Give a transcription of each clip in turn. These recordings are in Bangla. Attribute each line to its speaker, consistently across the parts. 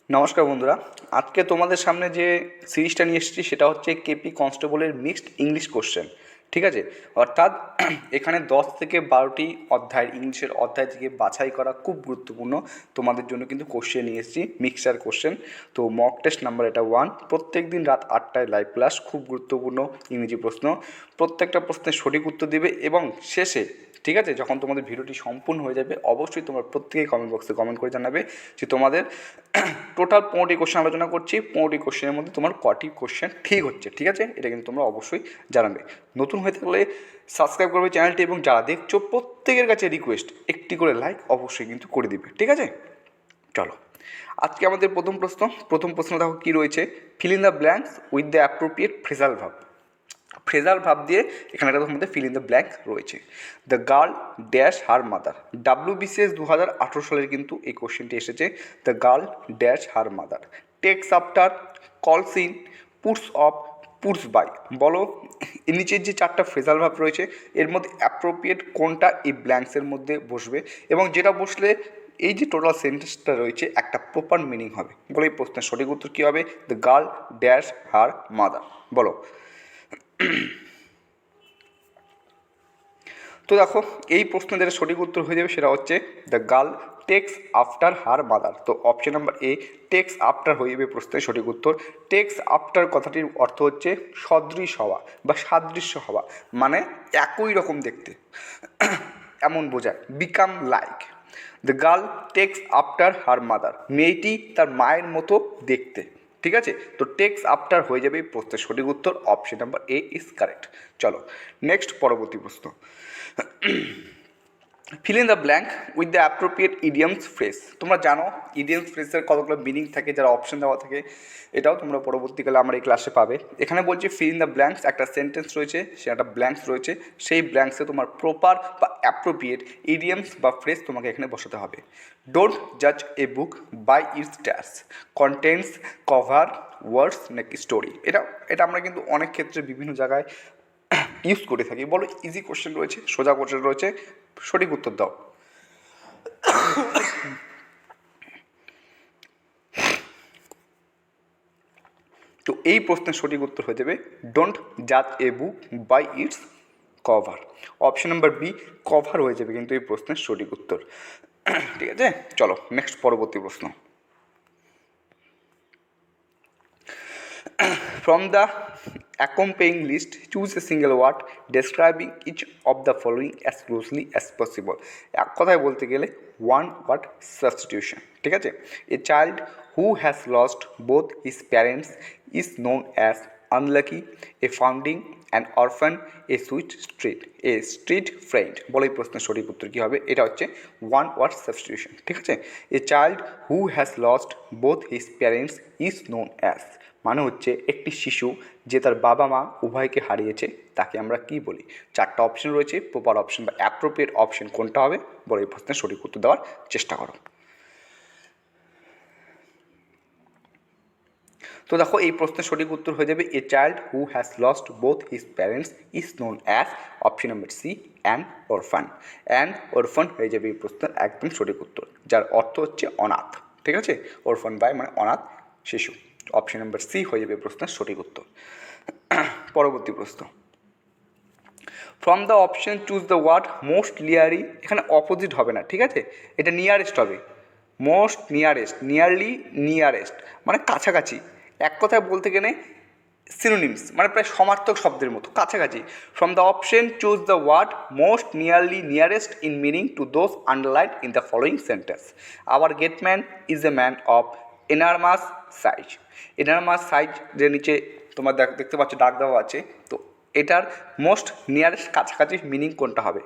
Speaker 1: নমস্কার বন্ধুরা, আজকে তোমাদের সামনে যে সিরিজটা নিয়ে এসেছি সেটা হচ্ছে কেপি কনস্টেবলের মিক্সড ইংলিশ কোশ্চেন। ঠিক আছে, অর্থাৎ এখানে 10 থেকে 12টি অধ্যায়, ইংলিশের অধ্যায় থেকে বাছাই করা খুব গুরুত্বপূর্ণ তোমাদের জন্য কিন্তু কোশ্চেন নিয়ে এসেছি, মিক্সচার কোশ্চেন। তো মক টেস্ট নাম্বার এটা 1, প্রত্যেক দিন রাত 8টায় লাইভ ক্লাস, খুব গুরুত্বপূর্ণ ইংরেজি প্রশ্ন। প্রত্যেকটা প্রশ্নের সঠিক উত্তর দেবে এবং শেষে, ঠিক আছে, যখন তোমাদের ভিডিওটি সম্পূর্ণ হয়ে যাবে অবশ্যই তোমরা প্রত্যেকেই কমেন্ট বক্সে কমেন্ট করে জানাবে যে তোমাদের টোটাল 15টি কোশ্চেন আলোচনা করছি, 15টি কোশ্চেনের মধ্যে তোমার কটি কোশ্চেন ঠিক হচ্ছে। ঠিক আছে, এটা কিন্তু তোমরা অবশ্যই জানাবে। নতুন হয়ে থাকলে সাবস্ক্রাইব করবে চ্যানেলটি, এবং যারা দেখছো প্রত্যেকের কাছে রিকোয়েস্ট একটি করে লাইক অবশ্যই কিন্তু করে দিবে। ঠিক আছে, চলো আজকে আমাদের প্রথম প্রশ্ন দেখো কী রয়েছে। Fill in the blanks with the appropriate phrasal verb. Phrasal verb দিয়ে এখানে একটা মধ্যে ফিল ইন দ্য ব্ল্যাঙ্ক রয়েছে। The girl dash her mother, WBCS 2018 সালের কিন্তু এই কোশ্চেনটি এসেছে। The girl dash her mother, takes after, calls in, puts off, puts by. বলো এর নিচের যে 4টা ফ্রেজাল ভাব রয়েছে এর মধ্যে অ্যাপ্রোপ্রিয়েট কোনটা এই ব্ল্যাঙ্কসের মধ্যে বসবে, এবং যেটা বসলে এই যে টোটাল সেন্টেন্সটা রয়েছে একটা প্রপার মিনিং হবে। বলো এই প্রশ্নের সঠিক উত্তর কী হবে? The girl dash her mother. বলো। তো দেখো এই প্রশ্নের যেটা সঠিক উত্তর হয়ে যাবে সেটা হচ্ছে the girl takes after her mother. তো option number A, takes after হয়ে যাবে প্রশ্নের সঠিক উত্তর। টেক্স আফটার কথাটির অর্থ হচ্ছে সদৃশ হওয়া বা সাদৃশ্য হওয়া, মানে একই রকম দেখতে এমন বোঝায়, become like. The girl takes after her mother, মেয়েটি তার মায়ের মতো দেখতে। ঠিক আছে, তো টেক্স আফটার হয়ে যাবে এই প্রশ্নের সঠিক উত্তর। Option number A is correct. চলো নেক্সট, পরবর্তী প্রশ্ন। Feel in the blank with the appropriate idioms phrase. তোমরা জানো ইডিয়ামস ফ্রেজের কতগুলো মিনিং থাকে, যারা অপশন দেওয়া থাকে, এটাও তোমরা পরবর্তীকালে আমার এই ক্লাসে পাবে। এখানে বলছি ফিল ইন দ্য ব্ল্যাঙ্কস, একটা সেন্টেন্স রয়েছে, সে একটা ব্ল্যাঙ্কস রয়েছে, সেই ব্ল্যাঙ্কসে তোমার প্রপার বা অ্যাপ্রোপ্রিয়েট ইডিয়ামস বা ফ্রেজ তোমাকে এখানে বসাতে হবে। ডোন্ট জাজ a book by its dash, contents, cover, words নাকি স্টোরি। এটা আমরা কিন্তু অনেক ক্ষেত্রে বিভিন্ন জায়গায় ইউজ করে থাকি। বলো ইজি কোশ্চেন রয়েছে, সোজা কোশ্চেন রয়েছে, সঠিক উত্তর দাও। তো এই প্রশ্নের সঠিক উত্তর হয়ে যাবে ডোন্ট জাজ a book by its cover. Option number B, cover হয়ে যাবে কিন্তু এই প্রশ্নের সঠিক উত্তর। ঠিক আছে, চলো নেক্সট, পরবর্তী প্রশ্ন। From the accompanying list, choose a single word describing each of the following as closely as possible. এক কথায় বলতে গেলে one word substitution. ঠিক আছে, a child who has lost both his parents is known as unlucky, a founding, an orphan, a street friend. বলো এই প্রশ্নের সঠিক উত্তর কী হবে? এটা হচ্ছে one word substitution. ঠিক আছে, a child who has lost both his parents is known as, মানে হচ্ছে একটি শিশু যে তার বাবা মা উভয়কে হারিয়েছে তাকে আমরা কি বলি? 4টা অপশন রয়েছে, প্রপার অপশন বা অ্যাপ্রোপ্রিয়েট অপশন কোনটা হবে? বলো এই প্রশ্নের সঠিক উত্তর দেওয়ার চেষ্টা করো। তো দেখো এই প্রশ্নের সঠিক উত্তর হয়ে যাবে a child who has lost both his parents is known as, option number C, an orphan. An orphan হয়ে যাবে এই প্রশ্নের একদম সঠিক উত্তর, যার অর্থ হচ্ছে অনাথ। ঠিক আছে, অরফান বাই মানে অনাথ শিশু। অপশন নাম্বার সি হয়ে যাবে প্রশ্নের সঠিক উত্তর। পরবর্তী প্রশ্ন। From the option choose the word most nearly. এখানে অপোজিট হবে না, ঠিক আছে, এটা নিয়ারেস্ট হবে। মোস্ট নিয়ারেস্ট, নিয়ারলি, নিয়ারেস্ট মানে কাছাকাছি। এক কথায় বলতে গেলে সিনোনিমস, মানে প্রায় সমার্থক শব্দের মতো, কাছাকাছি। From the option choose the word most nearly nearest in meaning to those underline in the following sentence. Our gateman is a man of enormous size. Enormous size যে নিচে তোমার দেখতে পাচ্ছ ডাক দেওয়া আছে, তো এটার মোস্ট নিয়ারেস্ট কাছাকাছি মিনিং কোনটা হবে?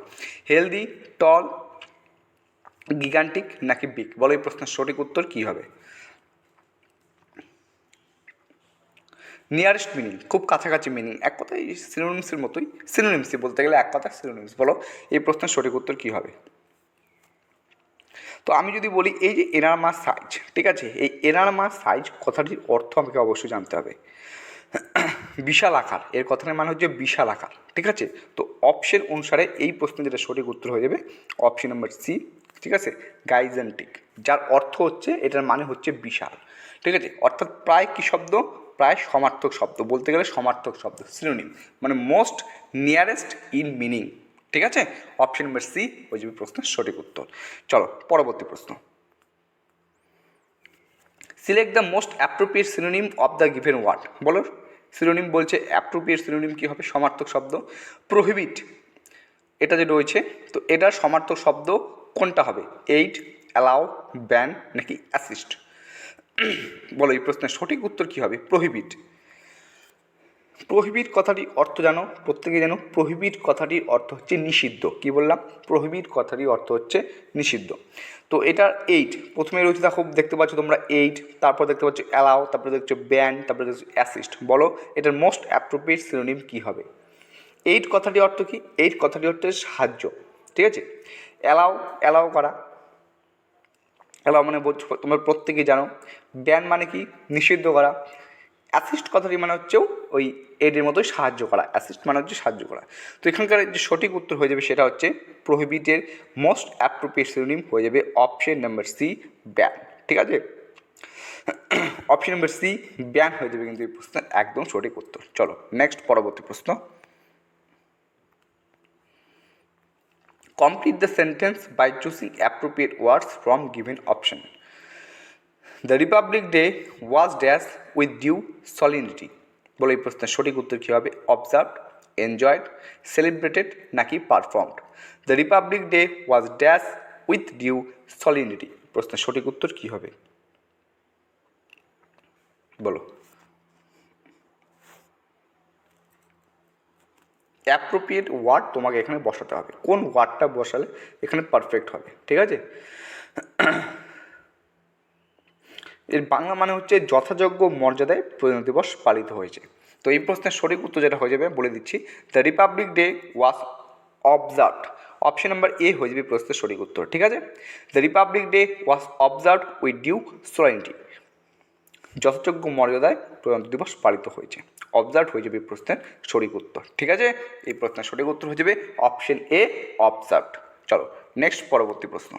Speaker 1: হেলদি, টল, গিগান্টিক নাকি বিগ? বলো এই প্রশ্নের সঠিক উত্তর কী হবে? নিয়ারেস্ট মিনিং, খুব কাছাকাছি মিনিং, এক কথায় সিনোনিমসের মতোই, সিনোনিমসই বলতে গেলে এক কথা সিনোনিমস। বলো এই প্রশ্নের সঠিক উত্তর কী হবে? তো আমি যদি বলি এই যে এনারমাস সাইজ, ঠিক আছে, এই এনারমাস সাইজ কথাটির অর্থ আমাকে অবশ্যই জানতে হবে। বিশাল আকার, এর কথাটার মানে হচ্ছে বিশাল আকার। ঠিক আছে, তো অপশন অনুসারে এই প্রশ্নের যেটা সঠিক উত্তর হয়ে যাবে অপশন নাম্বার সি, ঠিক আছে, গাইজেন্টিক, যার অর্থ হচ্ছে, এটার মানে হচ্ছে বিশাল, ঠিক আছে, অর্থাৎ প্রায় কী শব্দ, প্রায় সমার্থক শব্দ, বলতে গেলে সমার্থক শব্দ, সিনোনিম, মানে মোস্ট নিয়ারেস্ট ইন মিনিং, ঠিক আছে। অপশন নাম্বার সি হয়ে যাবে প্রশ্নের সঠিক উত্তর। চলো পরবর্তী প্রশ্ন। Select the most appropriate synonym of the given word. বলো সিনোনিম বলছে, অ্যাপ্রোপ্রিয়েট সিনোনিম কী হবে, সমার্থক শব্দ। প্রোহিবিট এটা যে রয়েছে, তো এটার সমার্থক শব্দ কোনটা হবে, এইড, অ্যালাউ, ব্যান নাকি অ্যাসিস্ট? বলো এই প্রশ্নের সঠিক উত্তর কী হবে, প্রোহিবিট। প্রোহিবিট কথাটির অর্থ জানো, প্রত্যেকে জানো, প্রোহিবিট কথাটির অর্থ হচ্ছে নিষিদ্ধ। কি বললাম, প্রোহিবিট কথাটির অর্থ হচ্ছে নিষিদ্ধ। তো এটার এইট প্রথমে রয়েছে, দেখো দেখতে পাচ্ছ তোমরা এইট, তারপর দেখতে পাচ্ছ অ্যালাউ, তারপরে দেখছো ব্যান, তারপরে দেখছো অ্যাসিস্ট। বলো এটার মোস্ট অ্যাপ্রোপ্রিয়েট সিনোনিম কী হবে? এইট কথাটির অর্থ কি, এইট কথাটির অর্থ সাহায্য, ঠিক আছে। অ্যালাউ, অ্যালাউ করা, অ্যালাউ মানে তোমরা প্রত্যেকেই জানো। ব্যান মানে কি, নিষিদ্ধ করা। অ্যাসিস্ট কথাটি মানে হচ্ছেও ওই এডের মতোই সাহায্য করা, অ্যাসিস্ট মানে হচ্ছে সাহায্য করা। তো এখানকার যে সঠিক উত্তর হয়ে যাবে সেটা হচ্ছে প্রোহিবিটের মোস্ট অ্যাপ্রোপ্রিয়েট সিনোনিম হয়ে যাবে অপশন নাম্বার সি, ব্যান, ঠিক আছে। অপশন নাম্বার সি ব্যান হয়ে যাবে কিন্তু এই প্রশ্নের একদম সঠিক উত্তর। চলো নেক্সট পরবর্তী প্রশ্ন। Complete the sentence by choosing appropriate words from given option. The Republic Day was dash with due solemnity. বলে এই প্রশ্নের সঠিক উত্তর কী হবে, অবজার্ভড, এনজয়েড, সেলিব্রেটেড নাকি performed? The Republic Day was dash with due solemnity, প্রশ্নের সঠিক উত্তর কী হবে বলো। অ্যাপ্রোপ্রিয়েট ওয়ার্ড তোমাকে এখানে বসাতে হবে, কোন ওয়ার্ডটা বসালে এখানে পারফেক্ট হবে, ঠিক আছে। এর বাংলা মানে হচ্ছে যথাযোগ্য মর্যাদায় প্রজাতন্ত্র দিবস পালিত হয়েছে। তো এই প্রশ্নের সঠিক উত্তর যেটা হয়ে যাবে বলে দিচ্ছি, the Republic Day was observed. Option number A হয়ে যাবে প্রশ্নের সঠিক উত্তর, ঠিক আছে। The Republic Day was observed with due solemnity, যথাযোগ্য মর্যাদায় প্রজাতন্ত্র দিবস পালিত হয়েছে। অবজার্ভ হয়ে যাবে প্রশ্নের সঠিক উত্তর, ঠিক আছে। এই প্রশ্নের সঠিক উত্তর হয়ে যাবে অপশন এ, অবজার্ভড। চলো নেক্সট পরবর্তী প্রশ্ন।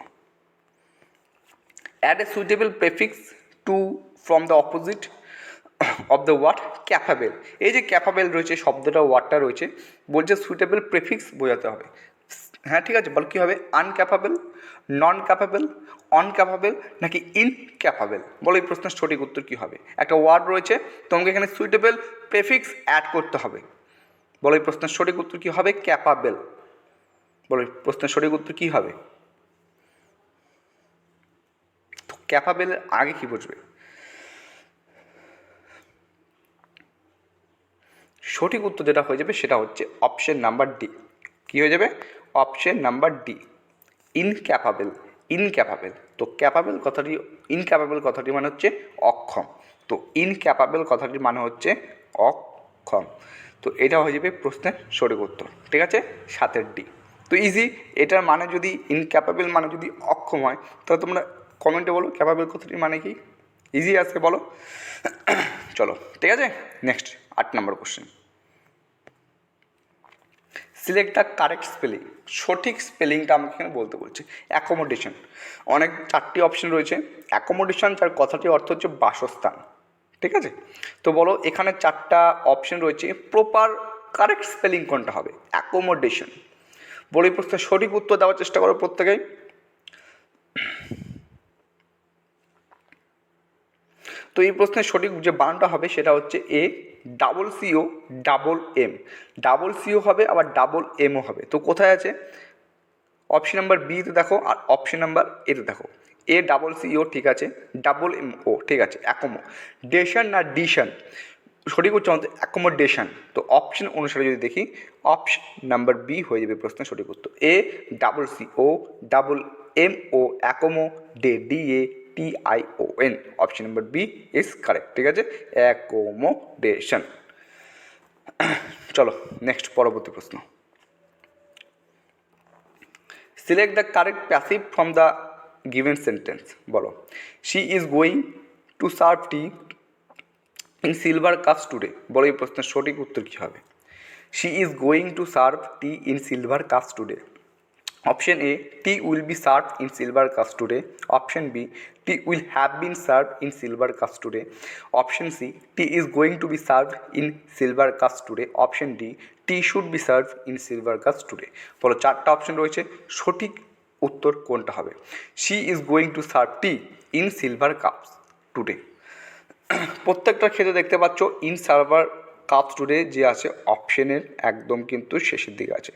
Speaker 1: Add a suitable prefix to form the opposite of the word capable. এই যে ক্যাপাবেল রয়েছে শব্দটা, ওয়ার্ডটা রয়েছে, বলছে সুইটেবল প্রেফিক্স বোঝাতে হবে। হ্যাঁ ঠিক আছে, বল কী হবে, আনক্যাপাবেল, নন ক্যাপাবেল, অনক্যাপাবেল নাকি ইনক্যাপাবেল? বলো এই প্রশ্নের সঠিক উত্তর কী হবে। একটা ওয়ার্ড রয়েছে, তোমাকে এখানে সুইটেবল প্রেফিক্স অ্যাড করতে হবে। বলো এই প্রশ্নের সঠিক উত্তর কী হবে, ক্যাপাবেল। বলো এই প্রশ্নের সঠিক উত্তর কী হবে, তো ক্যাপাবেলের আগে কী বুঝবে? সঠিক উত্তর যেটা হয়ে যাবে সেটা হচ্ছে অপশন নাম্বার ডি। কী হয়ে যাবে, অপশন নাম্বার ডি, ইনক্যাপাবেল। ইনক্যাপাবেল, তো ক্যাপাবেল কথাটি, ইনক্যাপাবেল কথাটি মানে হচ্ছে অক্ষম, তো ইনক্যাপাবেল কথাটির মানে হচ্ছে অক্ষম। তো এটা হয়ে যাবে প্রশ্নের সঠিক উত্তর, ঠিক আছে, 7 ডি। তো ইজি, এটার মানে যদি ইনক্যাপাবেল মানে যদি অক্ষম হয়, তাহলে তোমরা কমেন্টে বলো ক্যাপাবেল কথাটির মানে কি, ইজি আছে বলো। চলো ঠিক আছে, next 8 number question. Select the correct spelling. সঠিক স্পেলিংটা আমাকে এখানে বলতে বলছে। অ্যাকোমোডেশন, অনেক 4টি অপশন রয়েছে। অ্যাকোমোডেশন যার কথাটির অর্থ হচ্ছে বাসস্থান, ঠিক আছে। তো বলো এখানে 4টা অপশন রয়েছে, প্রপার কারেক্ট স্পেলিং কোনটা হবে, অ্যাকোমোডেশন। বলো এই প্রশ্নের সঠিক উত্তর দেওয়ার চেষ্টা করো প্রত্যেকেই। তো এই প্রশ্নের সঠিক যে বানানটা হবে সেটা হচ্ছে A double C O double M. Double C O হবে আবার ডাবল এমও হবে। তো কোথায় আছে, অপশন নাম্বার বিতে দেখো আর অপশন নাম্বার এতে দেখো। এ ডাবল সিও ঠিক আছে, ডাবল এম ও ঠিক আছে, অ্যাকোমো ডেশন না ডিশন, সঠিক উচ্চারণ হচ্ছে অ্যাকোমোডেশন। তো অপশন অনুসারে যদি দেখি, অপশন নাম্বার বি হয়ে যাবে প্রশ্নের সঠিক উত্তর। A double C O double M O accommodation TION, option number B is correct, ঠিক আছে, অ্যাকোমোডেশন। চলো নেক্সট পরবর্তী প্রশ্ন। Select the correct passive from the given sentence. বলো she is going to serve tea in silver cups today. বলো এই প্রশ্নের সঠিক উত্তর কী হবে। She is going to serve tea in silver cups today, Option A, tea will be served in silver cups today. Option B, tea will have been served in silver cups today. Option C, tea is going to be served in silver cups today. Option D, tea should be served in silver cups today. বলো চারটা অপশন রয়েছে, সঠিক উত্তর কোনটা হবে? She is going to serve tea in silver cups today. প্রত্যেকটা ক্ষেত্রে দেখতে পাচ্ছ ইন সার্ভার কাপস টুডে যে আছে অপশনের একদম কিন্তু শেষের দিকে আছে,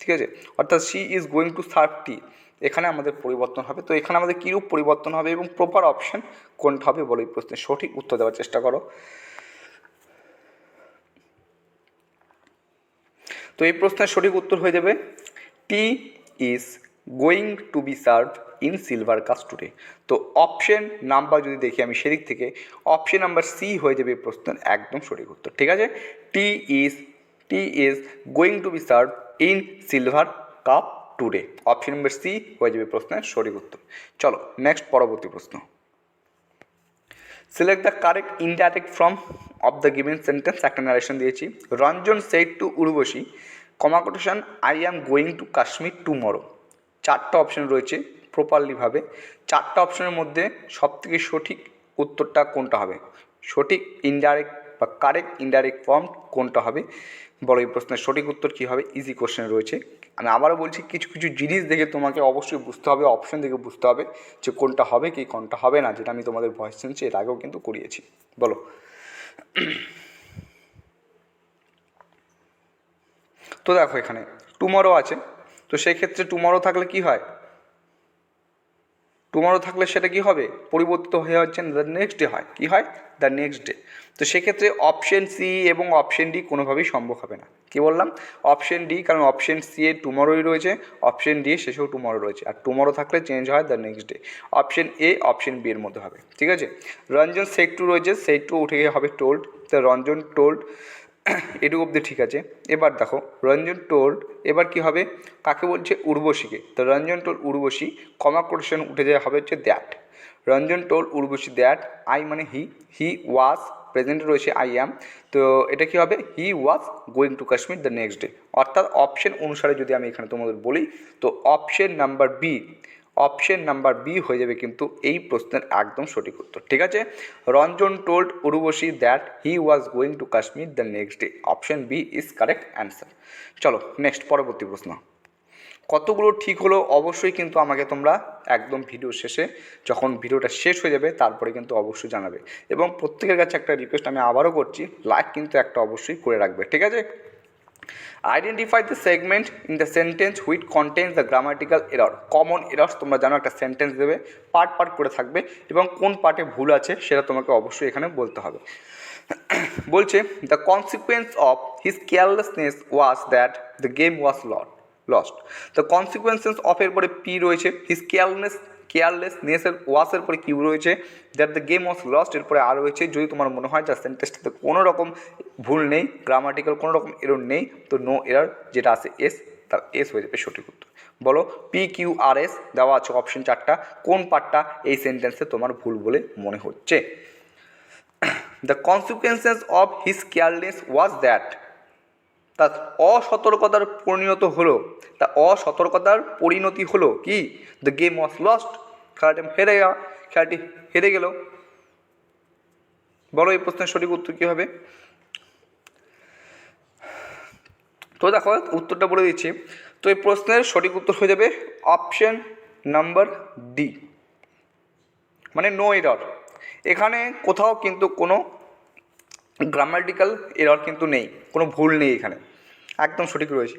Speaker 1: ঠিক আছে। অর্থাৎ she is going to serve tea, এখানে আমাদের পরিবর্তন হবে। তো এখানে আমাদের কীরূপ পরিবর্তন হবে এবং প্রপার অপশন কোনটা হবে বলো, এই প্রশ্নের সঠিক উত্তর দেওয়ার চেষ্টা করো। তো এই প্রশ্নের সঠিক উত্তর হয়ে যাবে tea is going to be serve in silver cups today. তো অপশন নাম্বার যদি দেখি আমি সেদিক থেকে অপশন নাম্বার সি হয়ে যাবে এই প্রশ্নের একদম সঠিক উত্তর, ঠিক আছে। Tea is going to be serve in silver cup today, option number C হয়ে যাবে প্রশ্নের সঠিক উত্তর। চলো নেক্সট পরবর্তী প্রশ্ন। Select the correct indirect form of the given sentence. একটা নারেশন দিয়েছি, Ranjan said to Urvashi comma quotation I am going to Kashmir tomorrow. চারটা অপশন রয়েছে প্রপারলিভাবে, চারটা অপশনের মধ্যে সবথেকে সঠিক উত্তরটা কোনটা হবে, সঠিক ইনডাইরেক্ট বা কারেক্ট ইনডাইরেক্ট ফর্ম কোনটা হবে বলো, এই প্রশ্নের সঠিক উত্তর কী হবে? ইজি কোশ্চেন রয়েছে। আমি আবারও বলছি কিছু কিছু জিনিস দেখে তোমাকে অবশ্যই বুঝতে হবে, অপশন দেখে বুঝতে হবে যে কোনটা হবে কি কোনটা হবে না, যেটা আমি তোমাদের ভয়েস চেঞ্জ এর আগেও কিন্তু করিয়েছি। বলো তো দেখো এখানে টুমরো আছে, তো সেক্ষেত্রে টুমরো থাকলে কি হয়, টুমরো থাকলে সেটা কি হবে, পরিবর্তিত হয়ে হচ্ছে দ্য নেক্সট ডে হয়, কি হয় দ্য নেক্সট ডে। তো সেক্ষেত্রে অপশন সি এবং অপশন ডি কোনোভাবেই সম্ভব হবে না। কি বললাম? অপশন ডি, কারণ অপশন সি এ টুমরোই রয়েছে, অপশন ডি শেষেও টুমরো রয়েছে, আর টুমরো থাকলে চেঞ্জ হয় the next day. Option A option B এর মধ্যে হবে, ঠিক আছে। রঞ্জন সেট টু রয়েছে, সেট টু উঠে গিয়ে হবে টোল্ড, তো রঞ্জন টোল্ড এটুকু অব্দি ঠিক আছে। এবার দেখো রঞ্জন টোল্ড, এবার কি হবে, কাকে বলছে, উর্বশীকে। তো Ranjan told Urvashi comma quotation উঠে যায় হবে হচ্ছে that. Ranjan told Urvashi that I মানে হি ওয়াজ, প্রেজেন্ট রয়েছে আই অ্যাম, তো এটা কি হবে, he was going to Kashmir the next day. অর্থাৎ অপশন অনুসারে যদি আমি এখানে তোমাদের বলি তো অপশন নাম্বার বি হয়ে যাবে কিন্তু এই প্রশ্নের একদম সঠিক উত্তর, ঠিক আছে। Ranjan told Urvashi that he was going to Kashmir the next day, option B is correct answer. চলো নেক্সট পরবর্তী প্রশ্ন। কতগুলো ঠিক হলো অবশ্যই কিন্তু আমাকে তোমরা একদম ভিডিও শেষে, যখন ভিডিওটা শেষ হয়ে যাবে তারপরে কিন্তু অবশ্যই জানাবে। এবং প্রত্যেকের কাছে একটা রিকোয়েস্ট আমি আবারও করছি, লাইক কিন্তু একটা অবশ্যই করে রাখবে, ঠিক আছে। Identify the segment in the sentence which contains the grammatical error. Common errors তোমরা জানো, একটা সেন্টেন্স দেবে, পার্ট করে থাকবে এবং কোন পার্টে ভুল আছে সেটা তোমাকে অবশ্যই এখানে বলতে হবে। বলছে the consequence of his carelessness was that the game was lost. The consequences of এর পরে পি রয়েছে, হিজ কেয়ারলেসনেসের ওয়াসের পরে কিউ রয়েছে, that the game was lost এর পরে আর রয়েছে। যদি তোমার মনে হয় যার সেন্টেন্সটাতে কোনো রকম ভুল নেই, গ্রামাটিক্যাল কোনো রকম এরর নেই, তো নো এরর যেটা আছে এস, তার এস হয়ে যাবে সঠিক উত্তর। বলো পি কিউ আর এস দেওয়া আছে অপশন চারটা, কোন পার্টটা এই সেন্টেন্সে তোমার ভুল বলে মনে হচ্ছে? The consequences of his careless was that, তার অসতর্কতার পরিণত হলো, তা অসতর্কতার পরিণতি হলো কি, দ্য গেম ওয়াজ লস্ট, খেলাটি হেরে গেল। বলো এই প্রশ্নের সঠিক উত্তর কী হবে? তো দেখো উত্তরটা বলে দিচ্ছি। তো এই প্রশ্নের সঠিক উত্তর হয়ে যাবে অপশন নাম্বার ডি, মানে নো এরর। এখানে কোথাও কিন্তু কোনো গ্রামাটিক্যাল এরর কিন্তু নেই, কোনো ভুল নেই, এখানে একদম সঠিক রয়েছে।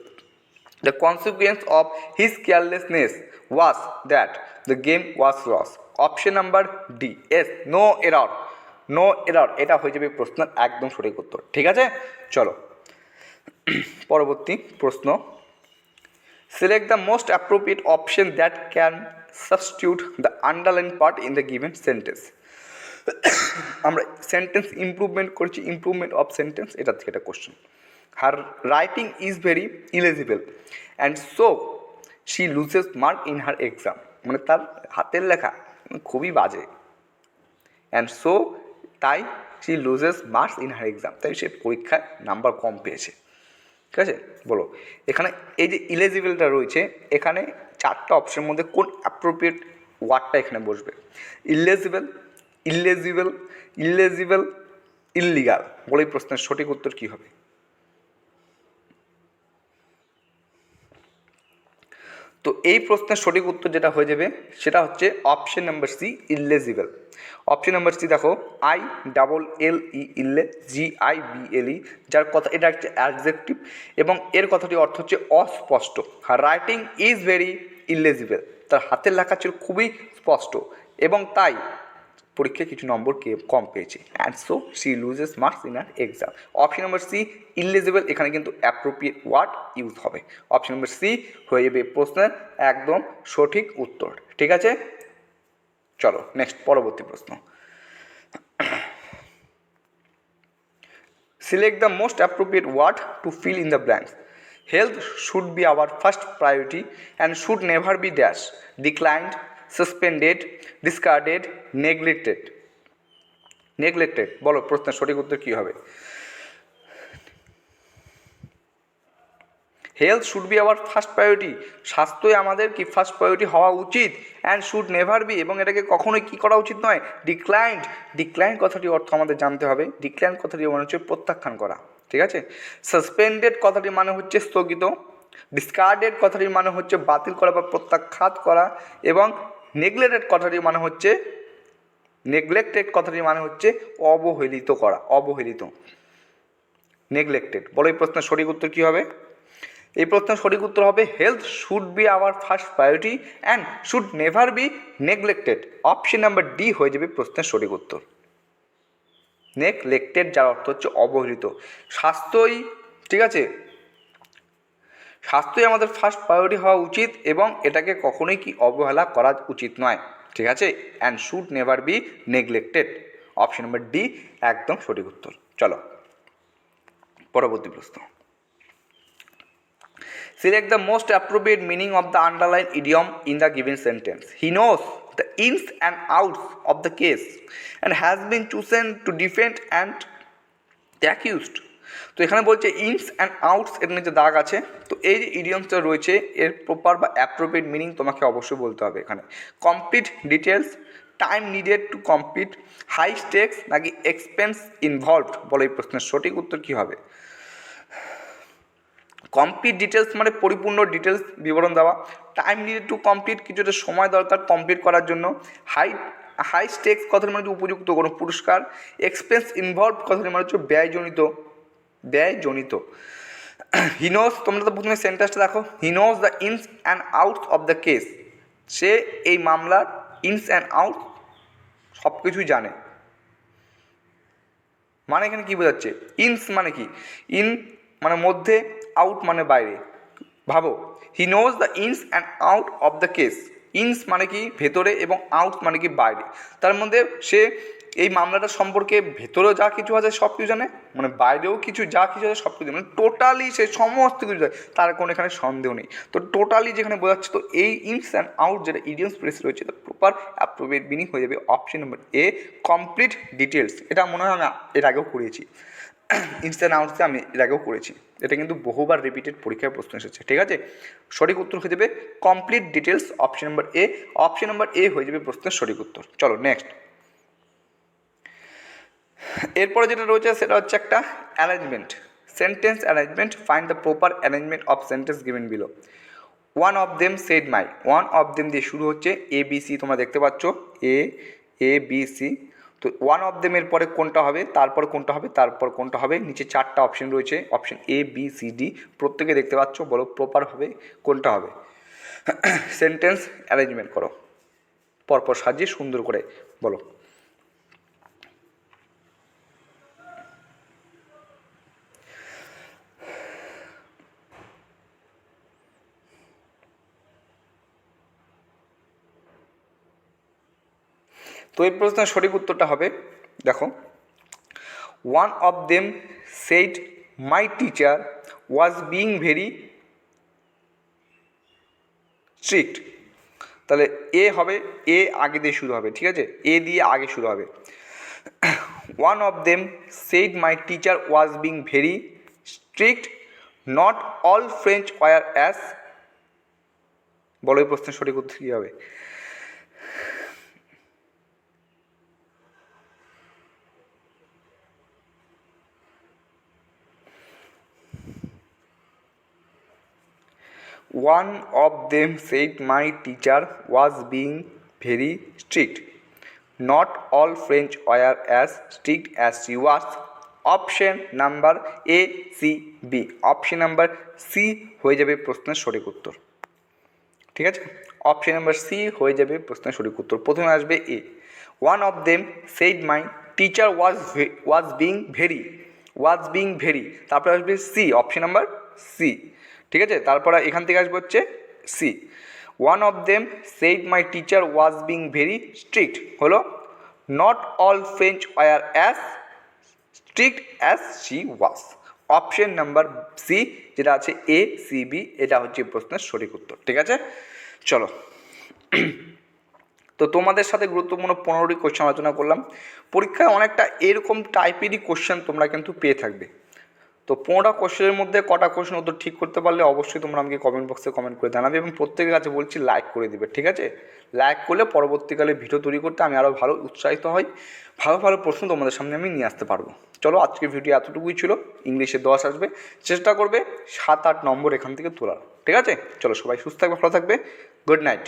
Speaker 1: The consequence of his carelessness was that the game was lost, option number D is, no error, এটা হয়ে যাবে প্রশ্নের একদম সঠিক উত্তর, ঠিক আছে। চলো পরবর্তী প্রশ্ন। Select the most appropriate option that can substitute the underline part in the given sentence. আমরা সেন্টেন্স ইমপ্রুভমেন্ট করছি, ইমপ্রুভমেন্ট অফ সেন্টেন্স, এটা থেকে একটা question. Her writing is very illegible and so she loses mark in her exam, মানে তার হাতের লেখা খুবই বাজে, অ্যান্ড সো তাই she loses marks in her exam, তাই সে পরীক্ষায় নাম্বার কম পেয়েছে। ঠিক আছে, বলো এখানে এই যে ইলিজিবলটা রয়েছে, এখানে চারটা অপশনের মধ্যে কোন অ্যাপ্রোপ্রিয়েট ওয়ার্ডটা এখানে বসবে? Eligible, eligible, eligible, illegal. বলে এই প্রশ্নের সঠিক উত্তর কী হবে? তো এই প্রশ্নের সঠিক উত্তর যেটা হয়ে যাবে সেটা হচ্ছে option number C, eligible. Option number C দেখো, ILLE, ইল্লে, GIBLE, যার কথা, এটা একটা অ্যাডজেক্টিভ এবং এর কথাটি অর্থ হচ্ছে অস্পষ্ট। রাইটিং ইজ ভেরি ইলিজিবল, তার হাতের লেখা ছিল খুবই স্পষ্ট এবং তাই পরীক্ষায় কিছু নম্বর কম পেয়েছে, and so she loses marks in her exam. Option number C, eligible, এখানে কিন্তু অ্যাপ্রোপ্রিয়েট ওয়ার্ড ইউজ হবে। অপশন নাম্বার সি হয়ে যাবে প্রশ্নের একদম সঠিক উত্তর। ঠিক আছে, চলো নেক্সট, পরবর্তী প্রশ্ন। Select the most appropriate word to fill in the blanks. Health should be our first priority and should never be dash, declined, suspended, discarded, neglected. Neglected, বলো প্রশ্নের সঠিক উত্তর কী হবে? Health should be our first priority, স্বাস্থ্যই আমাদের কি ফার্স্ট প্রায়োরিটি হওয়া উচিত। অ্যান্ড শুড নেভার বি, এবং এটাকে কখনোই কী করা উচিত নয়, ডিক্লাইন্ড। ডিক্লাইন কথাটির অর্থ আমাদের জানতে হবে। ডিক্লাইন কথাটি মানে হচ্ছে প্রত্যাখ্যান করা। ঠিক আছে, সাসপেন্ডেড কথাটির মানে হচ্ছে স্থগিত, ডিসকার্ডেড কথাটির মানে হচ্ছে বাতিল করা বা প্রত্যাখ্যাত করা, এবং নেগলেক্টেড কথাটির মানে হচ্ছে, নেগলেক্টেড কথাটির মানে হচ্ছে অবহেলিত করা, অবহেলিত, নেগলেক্টেড। বলো এই প্রশ্নের সঠিক উত্তর কী হবে? এই প্রশ্নের সঠিক উত্তর হবে health should be our first priority and should never B neglected. Option number D হয়ে যাবে প্রশ্নের সঠিক উত্তর। নেগলেক্টেড যার অর্থ হচ্ছে অবহেলিত। স্বাস্থ্যই, ঠিক আছে, স্বাস্থ্যই আমাদের ফার্স্ট প্রায়োরিটি হওয়া উচিত এবং এটাকে কখনোই কি অবহেলা করা উচিত নয়। ঠিক আছে, and should never B neglected. Option number D একদম সঠিক উত্তর। চলো পরবর্তী প্রশ্ন। Select the most appropriate meaning of the underlined idiom in the given sentence. He knows the ins and outs of the case and has been chosen to defend and the accused. তো এখানে বলছে ইনস অ্যান্ড আউটস, এর নিচে দাগ আছে। তো এই যে ইডিয়মসটা রয়েছে এর প্রপার বা অ্যাপ্রোপ্রিয়েট মিনিং তোমাকে অবশ্যই বলতে হবে এখানে। Complete details, time needed to complete, high stakes নাকি এক্সপেন্স ইনভলভড। বলে এই প্রশ্নের সঠিক উত্তর কী হবে? কমপ্লিট ডিটেলস মানে পরিপূর্ণ ডিটেলস বিবরণ দেওয়া, টাইম নিডেড টু কমপ্লিট কিছুটা সময় দরকার কমপ্লিট করার জন্য, হাই স্টেক্স কথার মানে হচ্ছে উপযুক্ত কোনো পুরস্কার, এক্সপেন্স ইনভলভ কথার মানে হচ্ছে ব্যয়জনিত, ব্যয়জনিত। হিনোস, তোমরা তো প্রথমে সেন্টেন্সটা দেখো, he knows the ins and outs of the case, সে এই মামলার ইনস অ্যান্ড আউটস সব কিছুই জানে। মানে এখানে কী বোঝাচ্ছে? ইনস মানে কি? ইন মানে মধ্যে, আউট মানে বাইরে। ভাবো, he knows the ins and out of the case. Ins মানে কি ভেতরে এবং আউট মানে কি বাইরে। তার মধ্যে সে এই মামলাটা সম্পর্কে ভেতরেও যা কিছু আছে সব কিছু জানে, মানে বাইরেও কিছু যা কিছু আছে সব কিছু, মানে টোটালি সে সমস্ত কিছু জানে, তার কোনো এখানে সন্দেহ নেই। তো টোটালি যেখানে বোঝাচ্ছে, তো এই ইনস অ্যান্ড আউট যেটা ইডিয়মস ফ্রেজ রয়েছে তার প্রপার অ্যাপ্রোপ্রিয়েট মিনিং হয়ে যাবে অপশন নাম্বার এ, কমপ্লিট ডিটেলস। এটা মনে হয় আমি এর আগেও করিয়েছি, ইনস অ্যান্ড আউটসে আমি এর আগেও করেছি। এটা কিন্তু বহুবার রিপিটেড পরীক্ষায় প্রশ্ন এসেছে। ঠিক আছে, সঠিক উত্তর হয়ে যাবে complete details, option number A. Option number A হয়ে যাবে প্রশ্নের সঠিক উত্তর। চলো নেক্সট। এরপরে যেটা রয়েছে সেটা হচ্ছে একটা arrangement, sentence arrangement. Find the proper arrangement of sentence given below. One of them said my, one of them দিয়ে শুরু হচ্ছে, এ বি সি তোমরা দেখতে পাচ্ছ, এ বি সি। তো ওয়ান অফ দেমের পরে কোনটা হবে, তারপর কোনটা হবে, তারপর কোনটা হবে, নিচে চারটা অপশন রয়েছে, option A B C D, প্রত্যেকে দেখতে পাচ্ছ। বলো প্রপার হবে কোনটা হবে? সেন্টেন্স অ্যারেঞ্জমেন্ট করো, পরপর সাজিয়ে সুন্দর করে বলো। তো এই প্রশ্নের সঠিক উত্তরটা হবে, দেখো, one of them said my teacher was being very strict. তাহলে এ হবে, এ আগে দিয়ে শুরু হবে, ঠিক আছে, এ দিয়ে আগে শুরু হবে। One of them said my teacher was being very strict not all French war as, বলো এই প্রশ্নের সঠিক উত্তর কী হবে? One of them said my teacher was being very strict. Not all French were as strict as she was. Option number A, C, B. Option number C হয়ে যাবে প্রশ্নের সঠিক উত্তর। ঠিক আছে, অপশন নাম্বার সি হয়ে যাবে প্রশ্নের সঠিক উত্তর। প্রথমে আসবে A, one of them said my teacher was being very, তারপরে আসবে সি, অপশন নাম্বার সি। ঠিক আছে, তারপরে এখান থেকে আসবে হচ্ছে C, one of them said my teacher was being very strict হলো not all French war as strict as she was. Option number C যেটা আছে এ, সি, বি, এটা হচ্ছে প্রশ্নের সঠিক উত্তর। ঠিক আছে, চলো। তো তোমাদের সাথে গুরুত্বপূর্ণ 15টি কোশ্চেন আলোচনা করলাম। পরীক্ষায় অনেকটা এরকম টাইপেরই কোশ্চেন তোমরা কিন্তু পেয়ে থাকবে। তো 15টা কোশ্চেনের মধ্যে কটা কোশ্চেন উত্তর ঠিক করতে পারলে অবশ্যই তোমরা আমাকে কমেন্ট বক্সে কমেন্ট করে জানাবে, এবং প্রত্যেকের কাছে বলছি লাইক করে দিবে। ঠিক আছে, লাইক করলে পরবর্তীকালে ভিডিও তৈরি করতে আমি আরও ভালো উৎসাহিত হই, ভালো ভালো প্রশ্ন তোমাদের সামনে আমি নিয়ে আসতে পারবো। চলো, আজকের ভিডিও এতটুকুই ছিল। ইংলিশে 10 আসবে, চেষ্টা করবে 7-8 নম্বর এখান থেকে তোলার। ঠিক আছে, চলো, সবাই সুস্থ থাকবে, ভালো থাকবে, গুড নাইট।